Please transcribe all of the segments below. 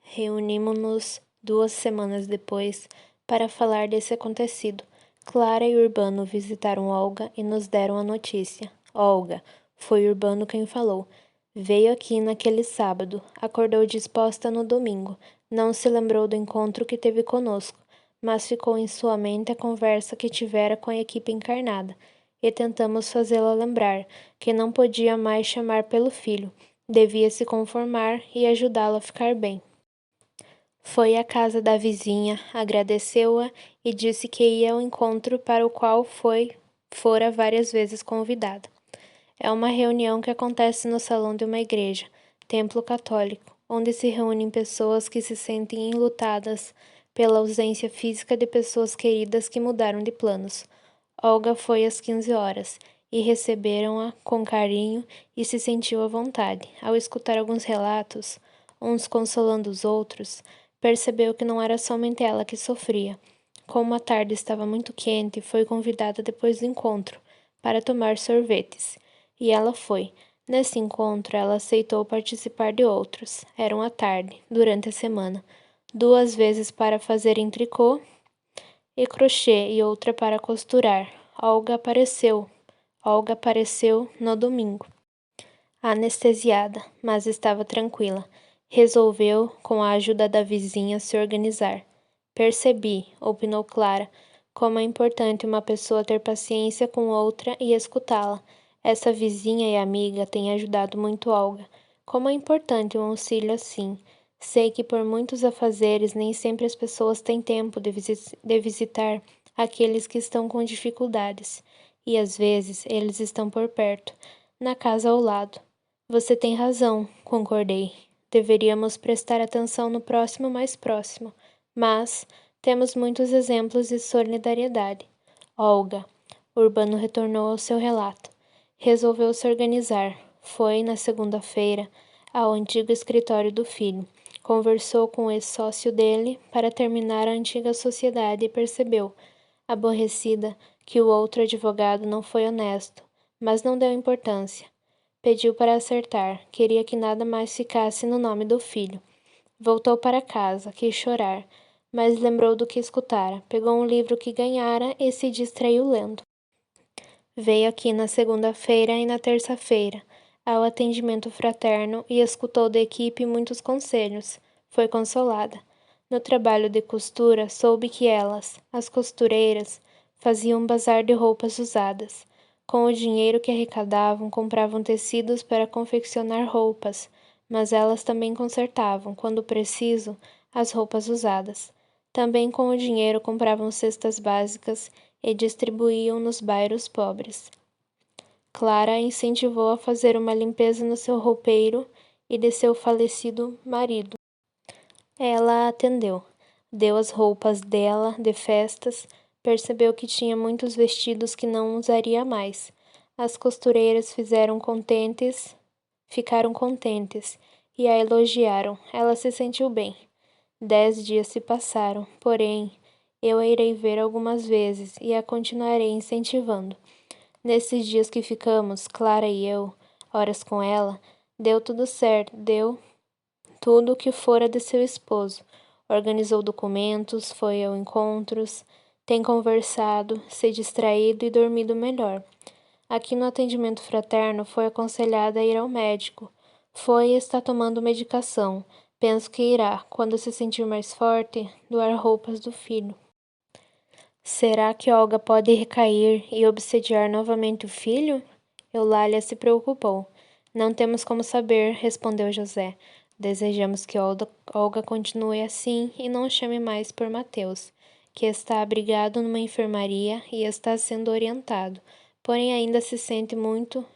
Reunimos-nos 2 semanas depois para falar desse acontecido. Clara e Urbano visitaram Olga e nos deram a notícia. Olga, foi Urbano quem falou. Veio aqui naquele sábado, acordou disposta no domingo. Não se lembrou do encontro que teve conosco, mas ficou em sua mente a conversa que tivera com a equipe encarnada, e tentamos fazê-la lembrar que não podia mais chamar pelo filho, devia se conformar e ajudá-lo a ficar bem. Foi à casa da vizinha, agradeceu-a e disse que ia ao encontro para o qual fora várias vezes convidada. É uma reunião que acontece no salão de uma igreja, templo católico, onde se reúnem pessoas que se sentem enlutadas pela ausência física de pessoas queridas que mudaram de planos. Olga foi às 15 horas e receberam-a com carinho e se sentiu à vontade. Ao escutar alguns relatos, uns consolando os outros, percebeu que não era somente ela que sofria. Como a tarde estava muito quente, foi convidada depois do encontro para tomar sorvetes. E ela foi. Nesse encontro, ela aceitou participar de outros. Eram à tarde, durante a semana. 2 vezes para fazer em tricô e crochê e outra para costurar. Olga apareceu no domingo, anestesiada, mas estava tranquila. Resolveu, com a ajuda da vizinha, se organizar. Percebi, opinou Clara, como é importante uma pessoa ter paciência com outra e escutá-la. Essa vizinha e amiga tem ajudado muito Olga. Como é importante um auxílio assim. Sei que por muitos afazeres nem sempre as pessoas têm tempo de visitar aqueles que estão com dificuldades. E às vezes eles estão por perto, na casa ao lado. Você tem razão, concordei. Deveríamos prestar atenção no próximo mais próximo. Mas temos muitos exemplos de solidariedade. Olga, Urbano retornou ao seu relato. Resolveu se organizar. Foi, na segunda-feira, ao antigo escritório do filho. Conversou com o ex-sócio dele para terminar a antiga sociedade e percebeu, aborrecida, que o outro advogado não foi honesto, mas não deu importância. Pediu para acertar, queria que nada mais ficasse no nome do filho. Voltou para casa, quis chorar, mas lembrou do que escutara, pegou um livro que ganhara e se distraiu lendo. Veio aqui na segunda-feira e na terça-feira, ao atendimento fraterno e escutou da equipe muitos conselhos. Foi consolada. No trabalho de costura, soube que elas, as costureiras, faziam um bazar de roupas usadas. Com o dinheiro que arrecadavam, compravam tecidos para confeccionar roupas, mas elas também consertavam, quando preciso, as roupas usadas. Também com o dinheiro compravam cestas básicas e distribuíam nos bairros pobres. Clara a incentivou a fazer uma limpeza no seu roupeiro e de seu falecido marido. Ela a atendeu, deu as roupas dela de festas, percebeu que tinha muitos vestidos que não usaria mais. As costureiras ficaram contentes e a elogiaram. Ela se sentiu bem. 10 dias se passaram, porém, eu a irei ver algumas vezes e a continuarei incentivando. Nesses dias que ficamos, Clara e eu, horas com ela, deu tudo certo, deu tudo o que fora de seu esposo. Organizou documentos, foi a encontros, tem conversado, se distraído e dormido melhor. Aqui no atendimento fraterno foi aconselhada a ir ao médico. Foi e está tomando medicação. Penso que irá, quando se sentir mais forte, doar roupas do filho. Será que Olga pode recair e obsediar novamente o filho? Eulália se preocupou. Não temos como saber, respondeu José. Desejamos que Olga continue assim e não chame mais por Mateus, que está abrigado numa enfermaria e está sendo orientado, porém ainda se sente muito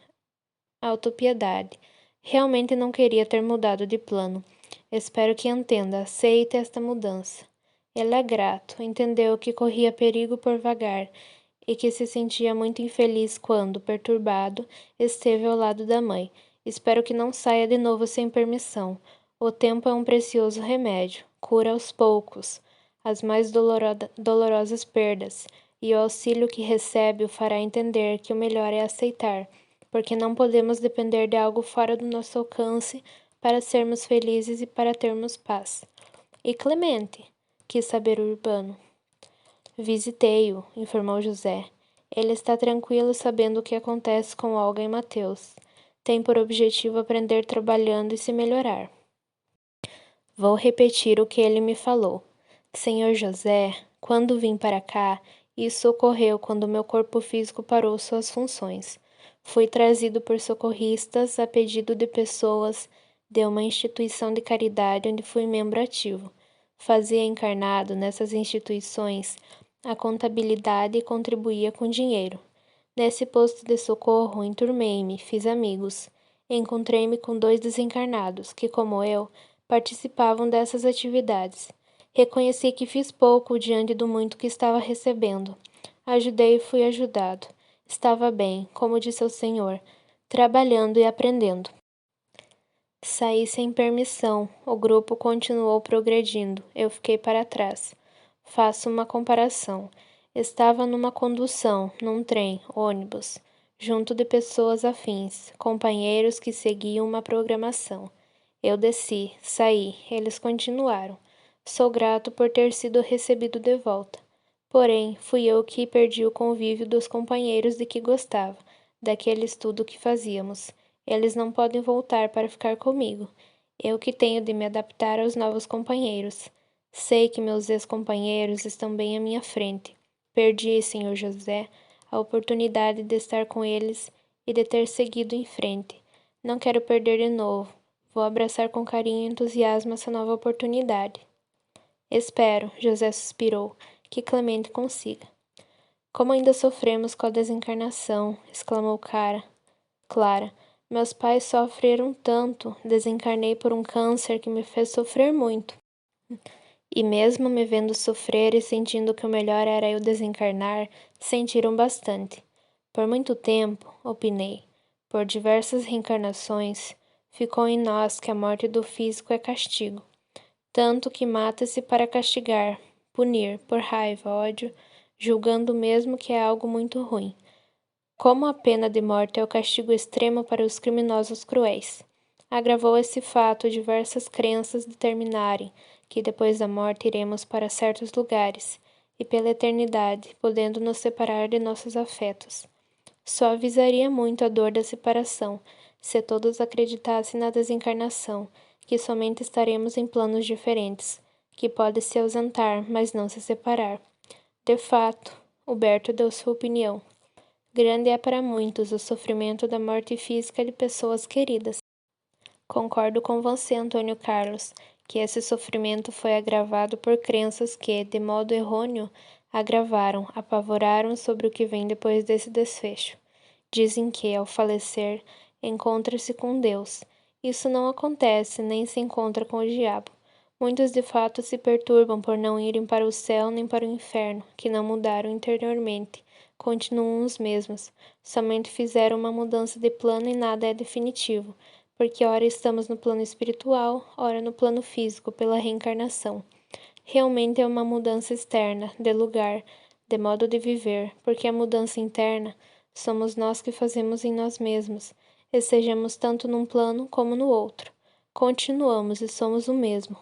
autopiedade. Realmente não queria ter mudado de plano. Espero que entenda, aceite esta mudança. Ele é grato, entendeu que corria perigo por vagar e que se sentia muito infeliz quando, perturbado, esteve ao lado da mãe. Espero que não saia de novo sem permissão. O tempo é um precioso remédio, cura aos poucos as mais dolorosas perdas, e o auxílio que recebe o fará entender que o melhor é aceitar, porque não podemos depender de algo fora do nosso alcance para sermos felizes e para termos paz. E Clemente? Quis saber o Urbano. Visitei-o, informou José. Ele está tranquilo sabendo o que acontece com Olga e Mateus. Tem por objetivo aprender trabalhando e se melhorar. Vou repetir o que ele me falou. Senhor José, quando vim para cá, isso ocorreu quando meu corpo físico parou suas funções. Fui trazido por socorristas a pedido de pessoas de uma instituição de caridade onde fui membro ativo. Fazia encarnado nessas instituições a contabilidade e contribuía com dinheiro. Nesse posto de socorro, enturmei-me, fiz amigos. Encontrei-me com 2 desencarnados que, como eu, participavam dessas atividades. Reconheci que fiz pouco diante do muito que estava recebendo. Ajudei e fui ajudado. Estava bem, como disse o Senhor, trabalhando e aprendendo. Saí sem permissão. O grupo continuou progredindo. Eu fiquei para trás. Faço uma comparação. Estava numa condução, num trem, ônibus, junto de pessoas afins, companheiros que seguiam uma programação. Eu desci, saí, eles continuaram. Sou grato por ter sido recebido de volta. Porém, fui eu que perdi o convívio dos companheiros de que gostava, daquele estudo que fazíamos. Eles não podem voltar para ficar comigo. Eu que tenho de me adaptar aos novos companheiros. Sei que meus ex-companheiros estão bem à minha frente. Perdi, senhor José, a oportunidade de estar com eles e de ter seguido em frente. Não quero perder de novo. Vou abraçar com carinho e entusiasmo essa nova oportunidade. Espero, José suspirou, que Clemente consiga. Como ainda sofremos com a desencarnação, exclamou Clara. Meus pais sofreram tanto, desencarnei por um câncer que me fez sofrer muito. E mesmo me vendo sofrer e sentindo que o melhor era eu desencarnar, sentiram bastante. Por muito tempo, opinei, por diversas reencarnações, ficou em nós que a morte do físico é castigo. Tanto que mata-se para castigar, punir, por raiva, ódio, julgando mesmo que é algo muito ruim. Como a pena de morte é o castigo extremo para os criminosos cruéis. Agravou esse fato diversas crenças determinarem que depois da morte iremos para certos lugares, e pela eternidade, podendo nos separar de nossos afetos. Suavizaria muito a dor da separação, se todos acreditassem na desencarnação, que somente estaremos em planos diferentes, que pode se ausentar, mas não se separar. De fato, Huberto deu sua opinião. Grande é para muitos o sofrimento da morte física de pessoas queridas. Concordo com você, Antônio Carlos, que esse sofrimento foi agravado por crenças que, de modo errôneo, agravaram, apavoraram sobre o que vem depois desse desfecho. Dizem que, ao falecer, encontra-se com Deus. Isso não acontece, nem se encontra com o diabo. Muitos de fato se perturbam por não irem para o céu nem para o inferno, que não mudaram interiormente, continuam os mesmos, somente fizeram uma mudança de plano e nada é definitivo, porque ora estamos no plano espiritual, ora no plano físico, pela reencarnação. Realmente é uma mudança externa, de lugar, de modo de viver, porque a mudança interna somos nós que fazemos em nós mesmos, e sejamos tanto num plano como no outro. Continuamos e somos o mesmo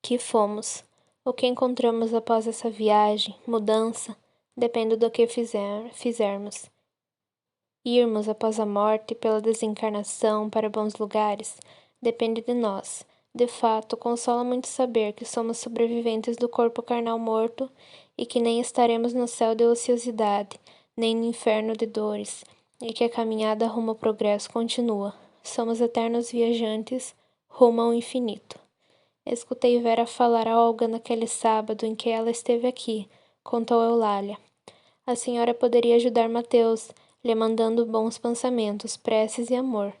que fomos. O que encontramos após essa viagem, mudança, depende do que fizermos. Irmos após a morte pela desencarnação para bons lugares, depende de nós. De fato, consola muito saber que somos sobreviventes do corpo carnal morto e que nem estaremos no céu de ociosidade, nem no inferno de dores, e que a caminhada rumo ao progresso continua. Somos eternos viajantes rumo ao infinito. Escutei Vera falar a Olga naquele sábado em que ela esteve aqui, contou Eulália. A senhora poderia ajudar Mateus, lhe mandando bons pensamentos, preces e amor,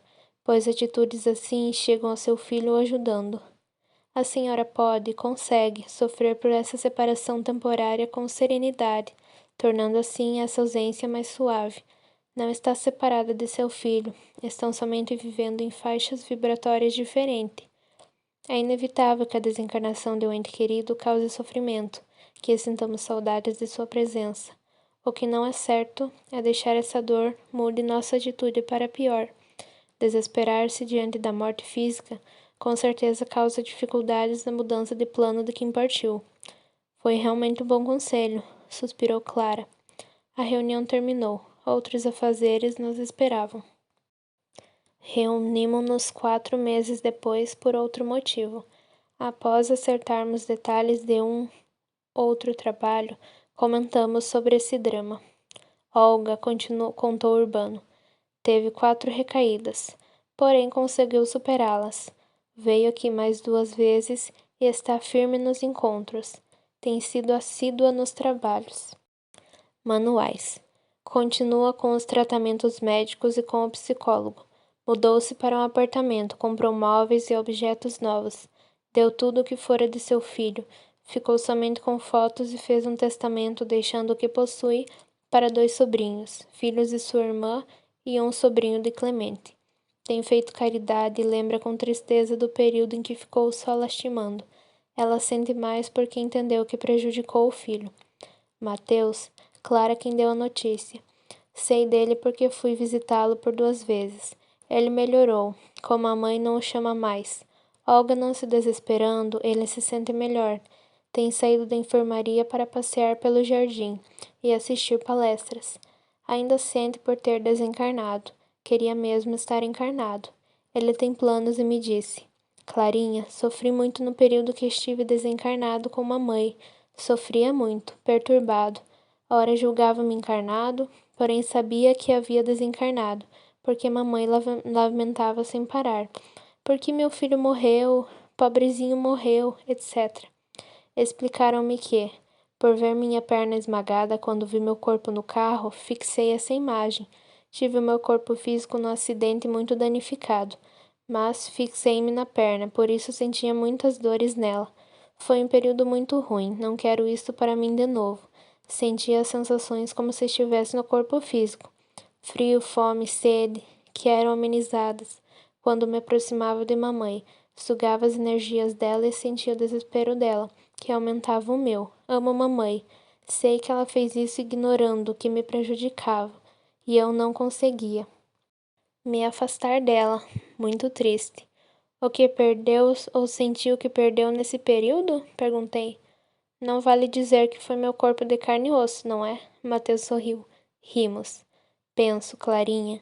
pois atitudes assim chegam a seu filho o ajudando. A senhora pode, consegue, sofrer por essa separação temporária com serenidade, tornando assim essa ausência mais suave. Não está separada de seu filho, estão somente vivendo em faixas vibratórias diferentes. É inevitável que a desencarnação de um ente querido cause sofrimento, que sintamos saudades de sua presença. O que não é certo é deixar essa dor mude nossa atitude para pior. Desesperar-se diante da morte física, com certeza causa dificuldades na mudança de plano de quem partiu. Foi realmente um bom conselho, suspirou Clara. A reunião terminou. Outros afazeres nos esperavam. Reunimos-nos 4 meses depois por outro motivo. Após acertarmos detalhes de um outro trabalho, comentamos sobre esse drama. Olga contou Urbano. Teve 4 recaídas, porém conseguiu superá-las. Veio aqui mais 2 vezes e está firme nos encontros. Tem sido assídua nos trabalhos manuais. Continua com os tratamentos médicos e com o psicólogo. Mudou-se para um apartamento, comprou móveis e objetos novos. Deu tudo o que fora de seu filho. Ficou somente com fotos e fez um testamento deixando o que possui para 2 sobrinhos, filhos de sua irmã e um sobrinho de Clemente. Tem feito caridade e lembra com tristeza do período em que ficou só lastimando. Ela sente mais porque entendeu que prejudicou o filho. Mateus, Clara quem deu a notícia. Sei dele porque fui visitá-lo por 2 vezes. Ele melhorou, como a mãe não o chama mais. Olga não se desesperando, ele se sente melhor. Tem saído da enfermaria para passear pelo jardim e assistir palestras. Ainda sente por ter desencarnado. Queria mesmo estar encarnado. Ele tem planos e me disse: Clarinha, sofri muito no período que estive desencarnado com mamãe. Sofria muito, perturbado. Ora julgava-me encarnado, porém sabia que havia desencarnado, porque mamãe lamentava sem parar. Porque meu filho morreu, pobrezinho morreu, etc. Explicaram-me que, por ver minha perna esmagada quando vi meu corpo no carro, fixei essa imagem. Tive o meu corpo físico no acidente muito danificado, mas fixei-me na perna, por isso sentia muitas dores nela. Foi um período muito ruim, não quero isto para mim de novo. Sentia as sensações como se estivesse no corpo físico. Frio, fome, sede, que eram amenizadas quando me aproximava de mamãe. Sugava as energias dela e sentia o desespero dela, que aumentava o meu. Amo mamãe. Sei que ela fez isso ignorando o que me prejudicava, e eu não conseguia me afastar dela, muito triste. O que perdeu ou sentiu que perdeu nesse período? Perguntei. Não vale dizer que foi meu corpo de carne e osso, não é? Mateus sorriu. Rimos. Penso, Clarinha,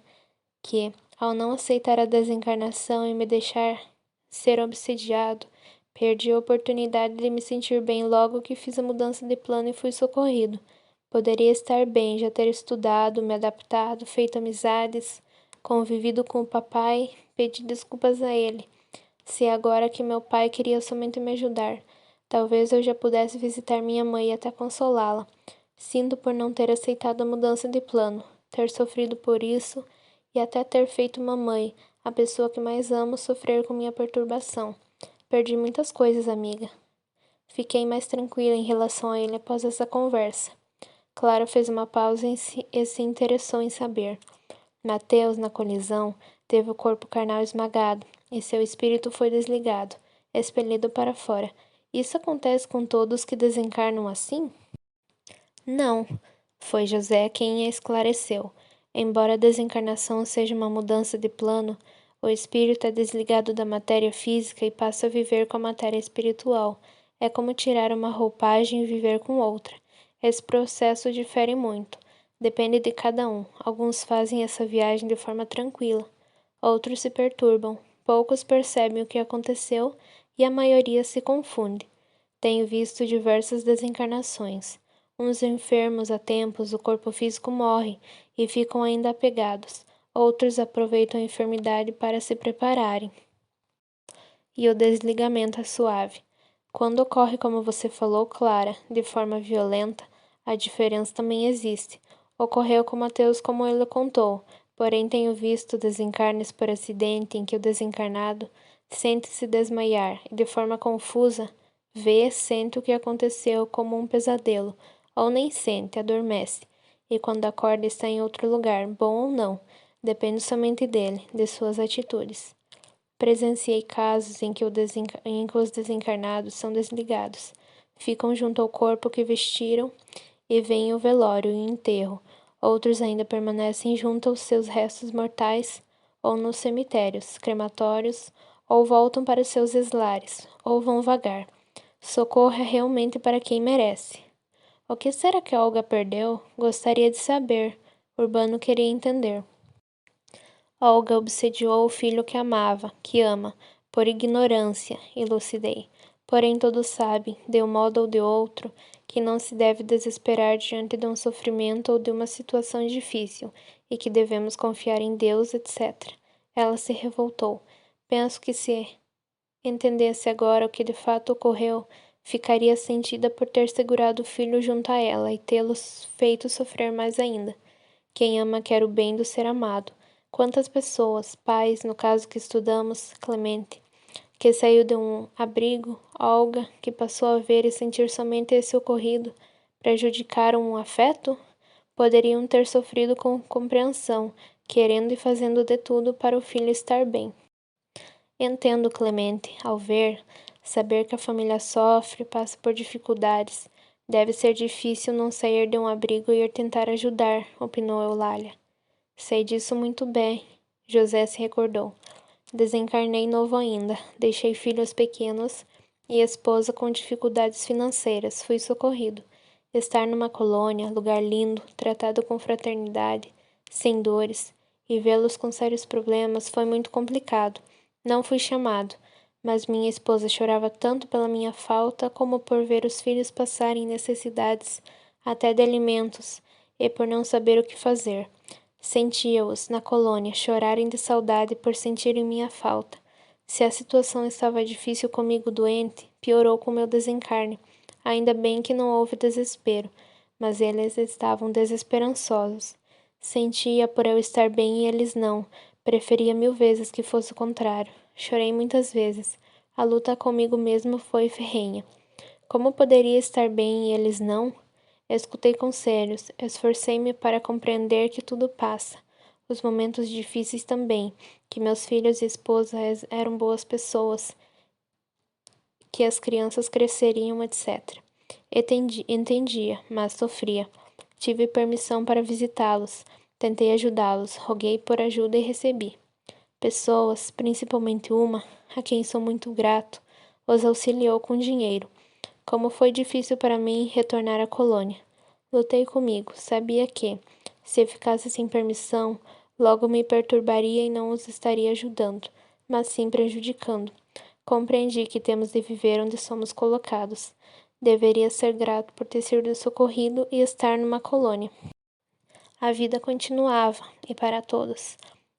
que, ao não aceitar a desencarnação e me deixar ser obsidiado, perdi a oportunidade de me sentir bem logo que fiz a mudança de plano e fui socorrido. Poderia estar bem, já ter estudado, me adaptado, feito amizades, convivido com o papai, pedi desculpas a ele. Se agora que meu pai queria somente me ajudar, talvez eu já pudesse visitar minha mãe e até consolá-la. Sinto por não ter aceitado a mudança de plano, ter sofrido por isso e até ter feito mamãe, a pessoa que mais amo, sofrer com minha perturbação. Perdi muitas coisas, amiga. Fiquei mais tranquila em relação a ele após essa conversa. Clara fez uma pausa e se interessou em saber. Mateus, na colisão, teve o corpo carnal esmagado e seu espírito foi desligado, expelido para fora. Isso acontece com todos que desencarnam assim? Não, foi José quem a esclareceu. Embora a desencarnação seja uma mudança de plano, o espírito é desligado da matéria física e passa a viver com a matéria espiritual. É como tirar uma roupagem e viver com outra. Esse processo difere muito. Depende de cada um. Alguns fazem essa viagem de forma tranquila. Outros se perturbam. Poucos percebem o que aconteceu e a maioria se confunde. Tenho visto diversas desencarnações. Uns enfermos há tempos, o corpo físico morre e ficam ainda apegados. Outros aproveitam a enfermidade para se prepararem. E o desligamento é suave. Quando ocorre, como você falou, Clara, de forma violenta, a diferença também existe. Ocorreu com Mateus como ele contou, porém tenho visto desencarnes por acidente em que o desencarnado sente-se desmaiar e, de forma confusa, sente o que aconteceu como um pesadelo, ou nem sente, adormece, e quando acorda está em outro lugar, bom ou não, depende somente dele, de suas atitudes. Presenciei casos em que os desencarnados são desligados, ficam junto ao corpo que vestiram e veem o velório e o enterro. Outros ainda permanecem junto aos seus restos mortais ou nos cemitérios, crematórios, ou voltam para seus eslares, ou vão vagar. Socorro é realmente para quem merece. O que será que Olga perdeu? Gostaria de saber. Urbano queria entender. Olga obsediou o filho que amava, que ama, por ignorância, elucidei. Porém todos sabem, de um modo ou de outro, que não se deve desesperar diante de um sofrimento ou de uma situação difícil, e que devemos confiar em Deus, etc. Ela se revoltou. Penso que se entendesse agora o que de fato ocorreu, ficaria sentida por ter segurado o filho junto a ela e tê-los feito sofrer mais ainda. Quem ama quer o bem do ser amado. Quantas pessoas, pais, no caso que estudamos, Clemente, que saiu de um abrigo, Olga, que passou a ver e sentir somente esse ocorrido, prejudicaram um afeto? Poderiam ter sofrido com compreensão, querendo e fazendo de tudo para o filho estar bem. Entendo Clemente, ao ver, saber que a família sofre, passa por dificuldades. Deve ser difícil não sair de um abrigo e ir tentar ajudar, opinou Eulália. Sei disso muito bem, José se recordou. Desencarnei novo ainda, deixei filhos pequenos e esposa com dificuldades financeiras, fui socorrido. Estar numa colônia, lugar lindo, tratado com fraternidade, sem dores, e vê-los com sérios problemas foi muito complicado. Não fui chamado, mas minha esposa chorava tanto pela minha falta como por ver os filhos passarem necessidades, até de alimentos, e por não saber o que fazer. Sentia-os, na colônia, chorarem de saudade por sentirem minha falta. Se a situação estava difícil comigo doente, piorou com meu desencarne. Ainda bem que não houve desespero, mas eles estavam desesperançosos. Sentia por eu estar bem e eles não. Preferia 1000 vezes que fosse o contrário. Chorei muitas vezes. A luta comigo mesmo foi ferrenha. Como poderia estar bem e eles não? Escutei conselhos, esforcei-me para compreender que tudo passa. Os momentos difíceis também, que meus filhos e esposa eram boas pessoas, que as crianças cresceriam, etc. Entendia, mas sofria. Tive permissão para visitá-los. Tentei ajudá-los, roguei por ajuda e recebi. Pessoas, principalmente uma, a quem sou muito grato, os auxiliou com dinheiro. Como foi difícil para mim retornar à colônia. Lutei comigo, sabia que, se ficasse sem permissão, logo me perturbaria e não os estaria ajudando, mas sim prejudicando. Compreendi que temos de viver onde somos colocados. Deveria ser grato por ter sido socorrido e estar numa colônia. A vida continuava, e para todos.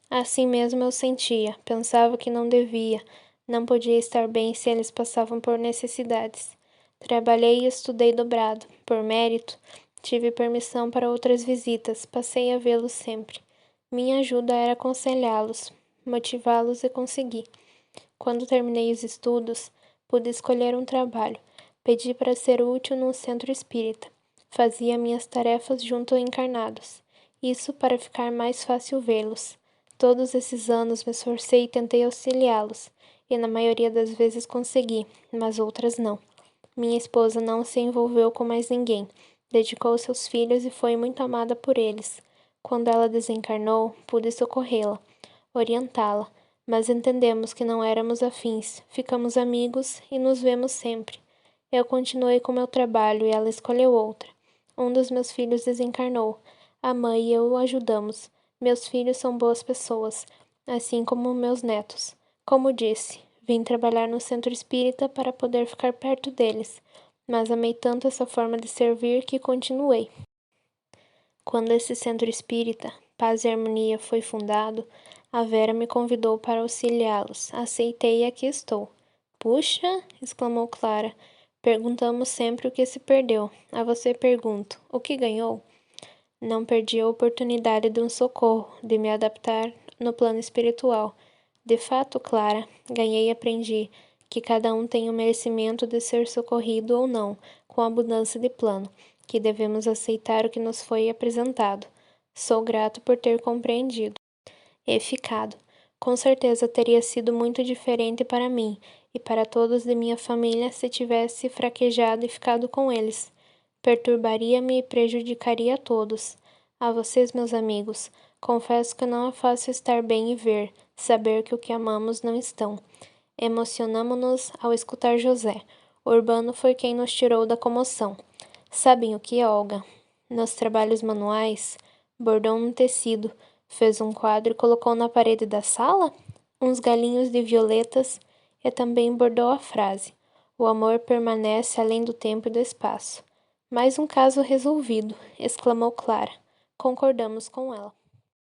Assim mesmo eu sentia, pensava que não devia, não podia estar bem se eles passavam por necessidades. Trabalhei e estudei dobrado. Por mérito, tive permissão para outras visitas, passei a vê-los sempre. Minha ajuda era aconselhá-los, motivá-los e consegui. Quando terminei os estudos, pude escolher um trabalho. Pedi para ser útil num centro espírita. Fazia minhas tarefas junto a encarnados. Isso para ficar mais fácil vê-los. Todos esses anos me esforcei e tentei auxiliá-los, e na maioria das vezes consegui, mas outras não. Minha esposa não se envolveu com mais ninguém, dedicou-se aos filhos e foi muito amada por eles. Quando ela desencarnou, pude socorrê-la, orientá-la, mas entendemos que não éramos afins, ficamos amigos e nos vemos sempre. Eu continuei com meu trabalho e ela escolheu outra. Um dos meus filhos desencarnou. A mãe e eu o ajudamos. Meus filhos são boas pessoas, assim como meus netos. Como disse, vim trabalhar no centro espírita para poder ficar perto deles, mas amei tanto essa forma de servir que continuei. Quando esse centro espírita, Paz e Harmonia, foi fundado, a Vera me convidou para auxiliá-los. Aceitei e aqui estou. Puxa! Exclamou Clara. Perguntamos sempre o que se perdeu. A você pergunto, o que ganhou? Não perdi a oportunidade de um socorro, de me adaptar no plano espiritual. De fato, Clara, ganhei e aprendi que cada um tem o merecimento de ser socorrido ou não, com abundância de plano, que devemos aceitar o que nos foi apresentado. Sou grato por ter compreendido e ficado. Com certeza teria sido muito diferente para mim e para todos de minha família se tivesse fraquejado e ficado com eles. Perturbaria-me e prejudicaria a todos. A vocês, meus amigos, Confesso que não é fácil estar bem e ver, saber que o que amamos não estão. Emocionamo-nos ao escutar José. Urbano foi quem nos tirou da comoção. Sabem o que, Olga? Nos trabalhos manuais, bordou um tecido, fez um quadro e colocou na parede da sala? Uns galinhos de violetas e também bordou a frase: o amor permanece além do tempo e do espaço. Mais um caso resolvido, exclamou Clara. Concordamos com ela.